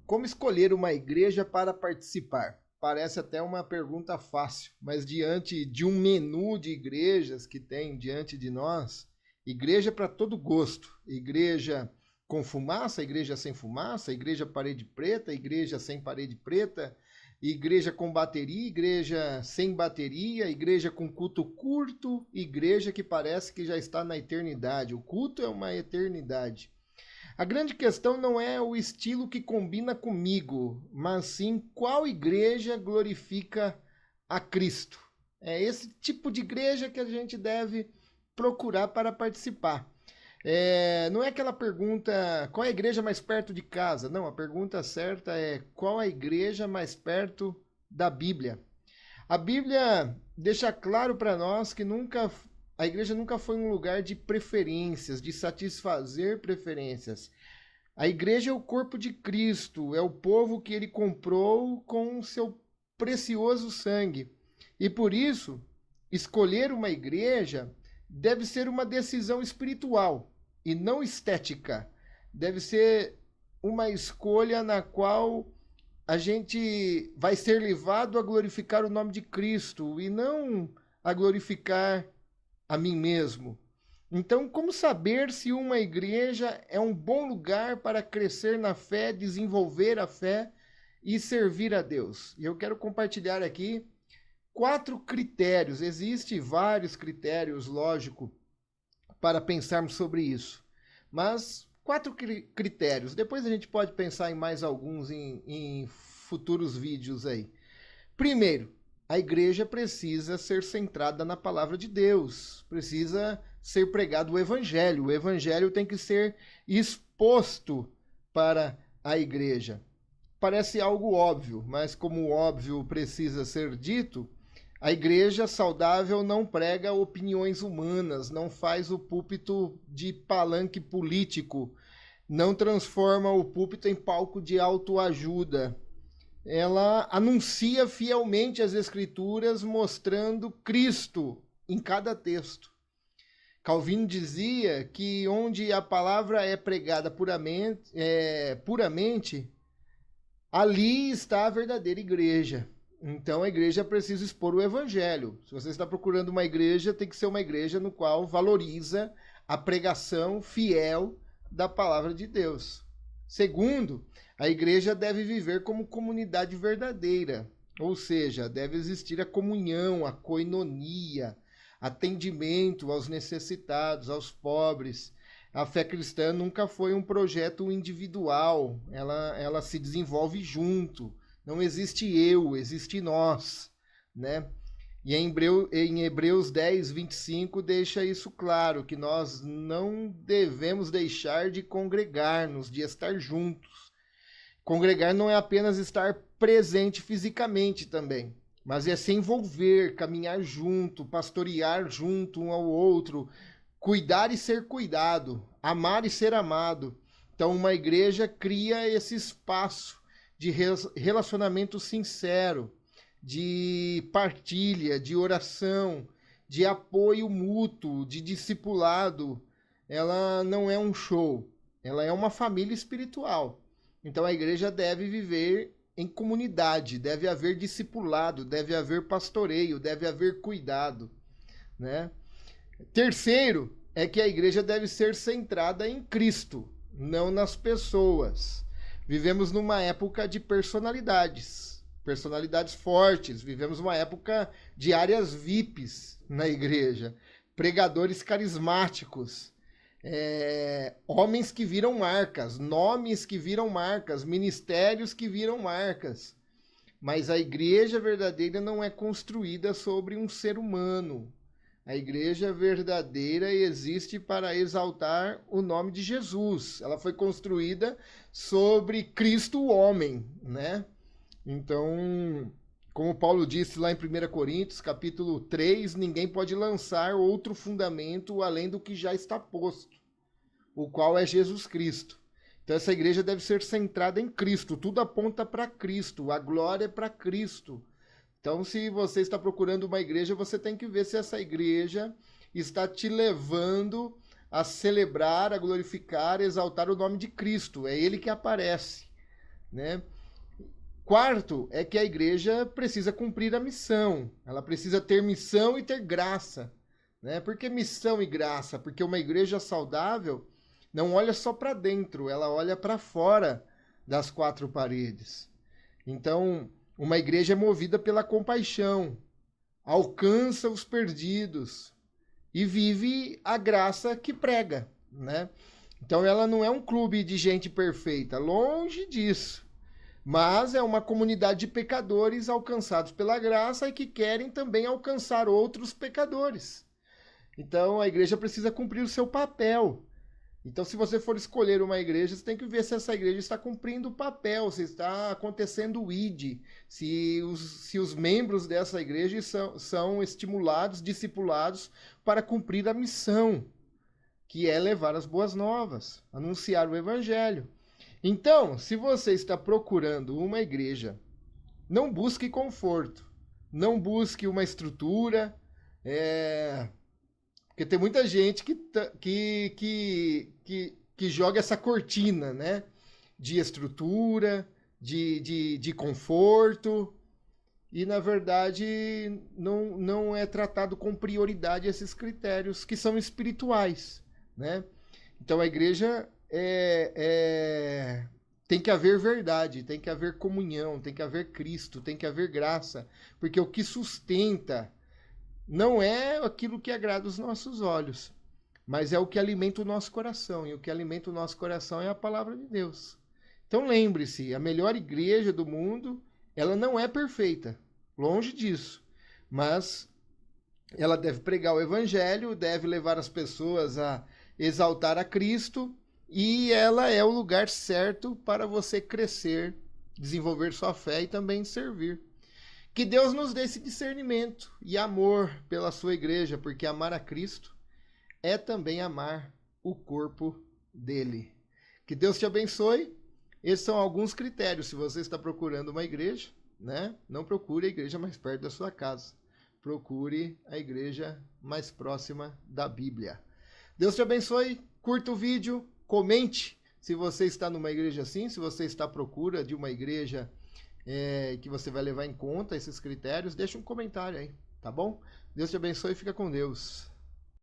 Como escolher uma igreja para participar? Parece até uma pergunta fácil, mas diante de um menu de igrejas que tem diante de nós, igreja para todo gosto, igreja com fumaça, igreja sem fumaça, igreja parede preta, igreja sem parede preta, igreja com bateria, igreja sem bateria, igreja com culto curto, igreja que parece que já está na eternidade. O culto é uma eternidade. A grande questão não é o estilo que combina comigo, mas sim qual igreja glorifica a Cristo. É esse tipo de igreja que a gente deve procurar para participar. Não é aquela pergunta, qual é a igreja mais perto de casa? Não, a pergunta certa é qual a igreja mais perto da Bíblia? A Bíblia deixa claro para nós que a igreja nunca foi um lugar de preferências, de satisfazer preferências. A igreja é o corpo de Cristo, é o povo que ele comprou com o seu precioso sangue. E por isso, escolher uma igreja deve ser uma decisão espiritual e não estética. Deve ser uma escolha na qual a gente vai ser levado a glorificar o nome de Cristo e não a glorificar a mim mesmo. Então, como saber se uma igreja é um bom lugar para crescer na fé, desenvolver a fé e servir a Deus? E eu quero compartilhar aqui 4 critérios. Existem vários critérios, lógico, para pensarmos sobre isso. Mas 4 critérios. Depois a gente pode pensar em mais alguns em futuros vídeos aí. Primeiro, a igreja precisa ser centrada na palavra de Deus. Precisa ser pregado o evangelho. O evangelho tem que ser exposto para a igreja. Parece algo óbvio, mas como o óbvio precisa ser dito, a igreja saudável não prega opiniões humanas, não faz o púlpito de palanque político, não transforma o púlpito em palco de autoajuda. Ela anuncia fielmente as Escrituras, mostrando Cristo em cada texto. Calvino dizia que onde a palavra é pregada puramente, ali está a verdadeira igreja. Então a igreja precisa expor o evangelho. Se você está procurando uma igreja, tem que ser uma igreja no qual valoriza a pregação fiel da palavra de Deus. Segundo, a igreja deve viver como comunidade verdadeira, ou seja, deve existir a comunhão, a koinonia, atendimento aos necessitados, aos pobres. A fé cristã nunca foi um projeto individual, ela se desenvolve junto. Não existe eu, existe nós, né? E em Hebreus 10, 25 deixa isso claro, que nós não devemos deixar de congregar-nos, de estar juntos. Congregar não é apenas estar presente fisicamente também, mas é se envolver, caminhar junto, pastorear junto um ao outro, cuidar e ser cuidado, amar e ser amado. Então uma igreja cria esse espaço de relacionamento sincero, de partilha, de oração, de apoio mútuo, de discipulado. Ela não é um show, ela é uma família espiritual. Então a igreja deve viver em comunidade, deve haver discipulado, deve haver pastoreio, deve haver cuidado, né? Terceiro, é que a igreja deve ser centrada em Cristo, não nas pessoas. Vivemos numa época de personalidades fortes, vivemos uma época de áreas VIPs na igreja, pregadores carismáticos, homens que viram marcas, nomes que viram marcas, ministérios que viram marcas. Mas a igreja verdadeira não é construída sobre um ser humano. A igreja verdadeira existe para exaltar o nome de Jesus. Ela foi construída sobre Cristo o homem, né? Então, como Paulo disse lá em 1 Coríntios, capítulo 3, ninguém pode lançar outro fundamento além do que já está posto, o qual é Jesus Cristo. Então essa igreja deve ser centrada em Cristo, tudo aponta para Cristo, a glória é para Cristo. Então, se você está procurando uma igreja, você tem que ver se essa igreja está te levando a celebrar, a glorificar, a exaltar o nome de Cristo. É Ele que aparece, né? Quarto é que a igreja precisa cumprir a missão. Ela precisa ter missão e ter graça, né? Por que missão e graça? Porque uma igreja saudável não olha só para dentro, ela olha para fora das quatro paredes. Então, uma igreja é movida pela compaixão, alcança os perdidos e vive a graça que prega, né? Então, ela não é um clube de gente perfeita, longe disso. Mas é uma comunidade de pecadores alcançados pela graça e que querem também alcançar outros pecadores. Então, a igreja precisa cumprir o seu papel. Então, se você for escolher uma igreja, você tem que ver se essa igreja está cumprindo o papel, se está acontecendo o ID, se os membros dessa igreja são estimulados, discipulados para cumprir a missão, que é levar as boas novas, anunciar o evangelho. Então, se você está procurando uma igreja, não busque conforto, não busque uma estrutura, porque tem muita gente que joga essa cortina, né? De estrutura, de conforto, e na verdade não é tratado com prioridade esses critérios que são espirituais, né? Então a igreja tem que haver verdade, tem que haver comunhão, tem que haver Cristo, tem que haver graça, porque o que sustenta não é aquilo que agrada os nossos olhos, mas é o que alimenta o nosso coração, e o que alimenta o nosso coração é a palavra de Deus. Então lembre-se, a melhor igreja do mundo, ela não é perfeita, longe disso, mas ela deve pregar o evangelho, deve levar as pessoas a exaltar a Cristo, e ela é o lugar certo para você crescer, desenvolver sua fé e também servir. Que Deus nos dê esse discernimento e amor pela sua igreja, porque amar a Cristo é também amar o corpo dele. Que Deus te abençoe. Esses são alguns critérios. Se você está procurando uma igreja, né? Não procure a igreja mais perto da sua casa. Procure a igreja mais próxima da Bíblia. Deus te abençoe. Curta o vídeo, comente se você está numa igreja assim, se você está à procura de uma igreja que você vai levar em conta esses critérios, deixa um comentário aí, tá bom? Deus te abençoe e fica com Deus.